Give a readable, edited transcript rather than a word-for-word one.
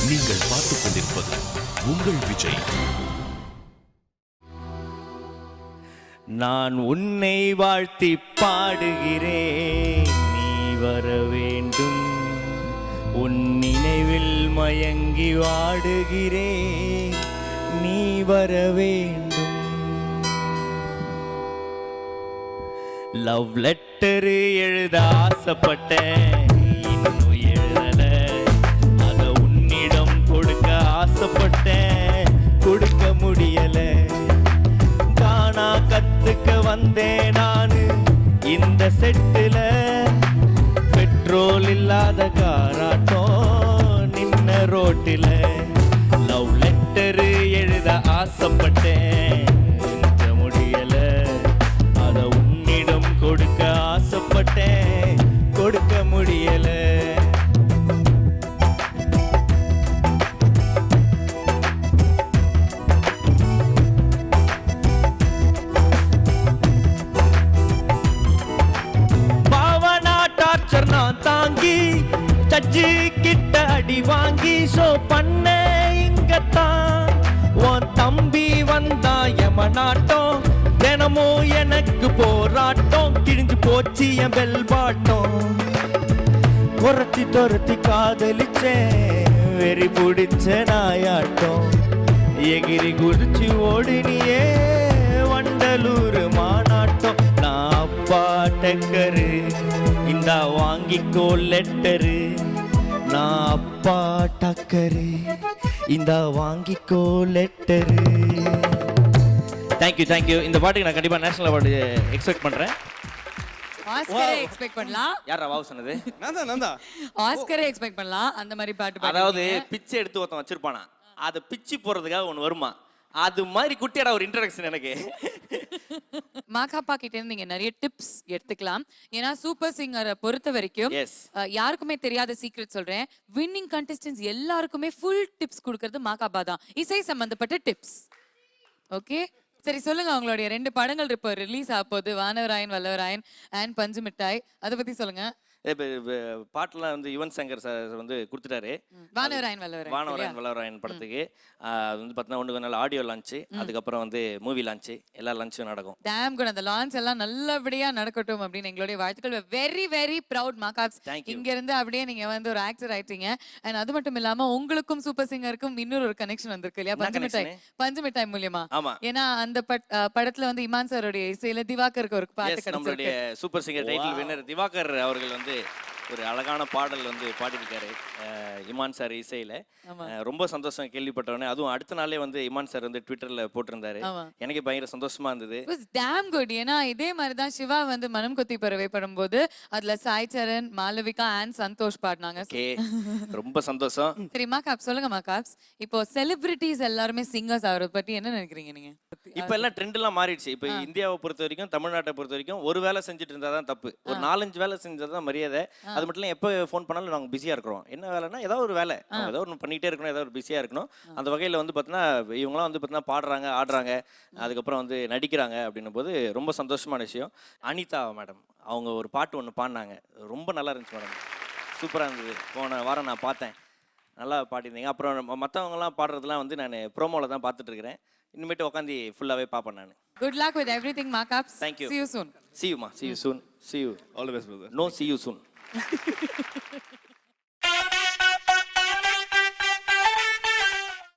நீங்கள் பார்த்துக் கொண்டிருப்பது உங்கள் விஜய். நான் உன்னை வாழ்த்தி பாடுகிறேன், நீ வர வேண்டும். உன் நினைவில் மயங்கி வாடுகிறேன், நீ வர வேண்டும். லவ் லெட்டர் எழுத ஆசைப்பட்டேன், இன்னும் எழுதல. அத உன்னிடம் கொடுக்க ஆசைப்பட்டேன், கொடுக்க முடியல. காணா கத்துக்க வந்தேன் நானு இந்த செட்டுல. பெட்ரோல் இல்லாத காராட்டம் நின்ன ரோட்டில. லவ் லெட்டர் எழுத ஆசைப்பட்டேன், எழுத முடியல. அத உன்னிடம் கொடுக்க ஆசைப்பட்டேன், கொடுக்க முடியல. நான் தாங்கி ஜட்ஜி கிட்ட அடி வாங்கி ஷோ பண்ண இங்கத்தான். உன் தம்பி வந்தா யமனாட்டம், தினமும் எனக்கு போராட்டம். கிழிஞ்சு போச்சு என் பெல் பாட்டம். துரத்தி துரத்தி காதலிச்சேன், வெறி பிடிச்ச நாயாட்டம். எகிரி குதிச்சு ஓடினியே வண்டலூர் மாநாட்டம். நான் அப்பா டக்கரு, இந்த வாங்கிக்கோ லெட்டரு. நான் அப்பா டக்கரு, இந்த வாங்கிக்கோ லெட்டரு. Thank you thank you. இந்த பாட்டுக்கு நான் கண்டிப்பா நேஷனல் அவார்டு எக்ஸ்பெக்ட் பண்றேன். ஆஸ்கரை எக்ஸ்பெக்ட் பண்ணலாம். யாரா வாவ் சொன்னது? நான் ஆஸ்கரை எக்ஸ்பெக்ட் பண்ணலாம். அந்த மாதிரி பாட்டு அதாவது பிச்சை எடுத்து ஒருத்தன் வச்சிருப்பானா, அதை பிச்சு போறதுக்காக ஒன்று வருமா, அது மாதிரி குட்டியாடா ஒரு இன்ட்ரோடக்ஷன் எனக்கு. மாகாப்பா கிட்ட இருந்து நீங்க நிறைய டிப்ஸ் எடுத்துக்கலாம். ஏன்னா சூப்பர் சிங்கரை பொறுத்த வரைக்கும் யாருக்குமே தெரியாத சீக்ரெட் சொல்றேன். வின்னிங் கண்டெஸ்டன்ஸ் எல்லாருக்குமே ஃபுல் டிப்ஸ் கொடுக்கறது மாகாப்பா தான், இசை சம்பந்தப்பட்ட டிப்ஸ். ஓகே சரி, சொல்லுங்க. அவங்களுடைய 2 படங்கள் இப்போ ரிலீஸ் ஆக போகுது, வானவராயன் வல்லவராயன் அண்ட் பஞ்சு மிட்டாய். அதை பத்தி சொல்லுங்க. பாட்டுலாம் வந்து யுவன் சங்கர் சார் வந்து கொடுத்துட்டாரு. வானவராயன் வல்லவராயன் படத்துக்கு அது வந்து பார்த்தீங்கன்னா ஒன்று நாள் ஆடியோ லான்ச்சு, அதுக்கப்புறம் வந்து மூவி லான்ச்சு, எல்லா லான்ச்சும் நடக்கும். Damn good. அந்த லான்ச் எல்லாம் நல்லபடியா நடக்கட்டும் அப்படின்னு எங்களுடைய வாழ்த்துக்கள். வெரி வெரி ப்ரௌட் மாகாப்ஸ். இங்க இருந்து அப்படியே நீங்க வந்து ஒரு ஆக்டர் ஆயிட்டீங்க. அண்ட் அது மட்டும் இல்லாம உங்களுக்கும் சூப்பர் சிங்கருக்கும் இன்னொரு ஒரு கனெக்ஷன் வந்திருக்கு இல்லையா, பஞ்சு மிட்டாய் மூலியமா. ஏன்னா அந்த படத்துல வந்து இமான் சாரோடைய இசையில திவாகருக்கு ஒரு பாட்டு கிடைச்சிருக்கு. நம்மளுடைய super singer title winner Diwakar அவர்கள் வந்து ஒரு அழகான பாடல் வந்து பாடியிருக்காரு இமான் சார் இசையில. ரொம்ப சந்தோஷம் கேள்விப்பட்டவனே. அதுவும் அடுத்த நாளே வந்து இமான் சார் வந்து ட்விட்டர்ல போட்டிருந்தாரு. எனக்கு பயங்கர சந்தோஷமா இருந்தது. Damn good. ஏன்னா இதே மாதிரிதான் சிவா வந்து மனம் கொத்தி பறவை படும்போது அதுல சாய் சரண், மாளவிகா அண்ட் சந்தோஷ் பாடினாங்க. ரொம்ப சந்தோஷம். சரி மாகாப்ஸ் சொல்லுங்க. மாகாப்ஸ், இப்போ செலிபிரிட்டிஸ் எல்லாருமே சிங்கர்ஸ் ஆகிறத பத்தி என்ன நினைக்கிறீங்க நீங்க? இப்ப எல்லாம் ட்ரெண்ட் எல்லாம் மாறிடுச்சு. இப்ப இந்தியாவை பொறுத்த வரைக்கும், தமிழ்நாட்டை பொறுத்த வரைக்கும் ஒரு வேலை செஞ்சுட்டு இருந்தாதான் தப்பு, ஒரு 4-5 வேலை செஞ்சதான் மரியாதை. அது மட்டும் இல்லை, எப்போ ஃபோன் பண்ணாலும் நாங்கள் பிஸியாக இருக்கிறோம். என்ன வேலைன்னா ஏதாவது ஒரு வேலை, ஏதோ ஒன்று பண்ணிகிட்டே இருக்கணும், ஏதாவது ஒரு பிஸியாக இருக்கணும். அந்த வகையில் வந்து பார்த்தீங்கன்னா இவங்களாம் வந்து பார்த்தீங்கன்னா பாடுறாங்க, ஆடுறாங்க, அதுக்கப்புறம் வந்து நடிக்கிறாங்க அப்படின்னும் போது ரொம்ப சந்தோஷமான விஷயம். அனிதா மேடம் அவங்க ஒரு பாட்டு ஒன்று பாடினாங்க, ரொம்ப நல்லா இருந்துச்சு மேடம், சூப்பராக இருந்தது. போன வாரம் நான் பார்த்தேன், நல்லா பாடிருந்தீங்க. அப்புறம் மற்றவங்கலாம் பாடுறதுலாம் வந்து நான் ப்ரோமோவில் தான் பார்த்துட்டு இருக்கிறேன். இனிமேட்டு உட்காந்து ஃபுல்லாகவே பார்ப்பேன் நான். Good luck with everything, Markups. Thank you. See you soon. See you, ma. See you soon. See you. All the best, brother. No, see you soon.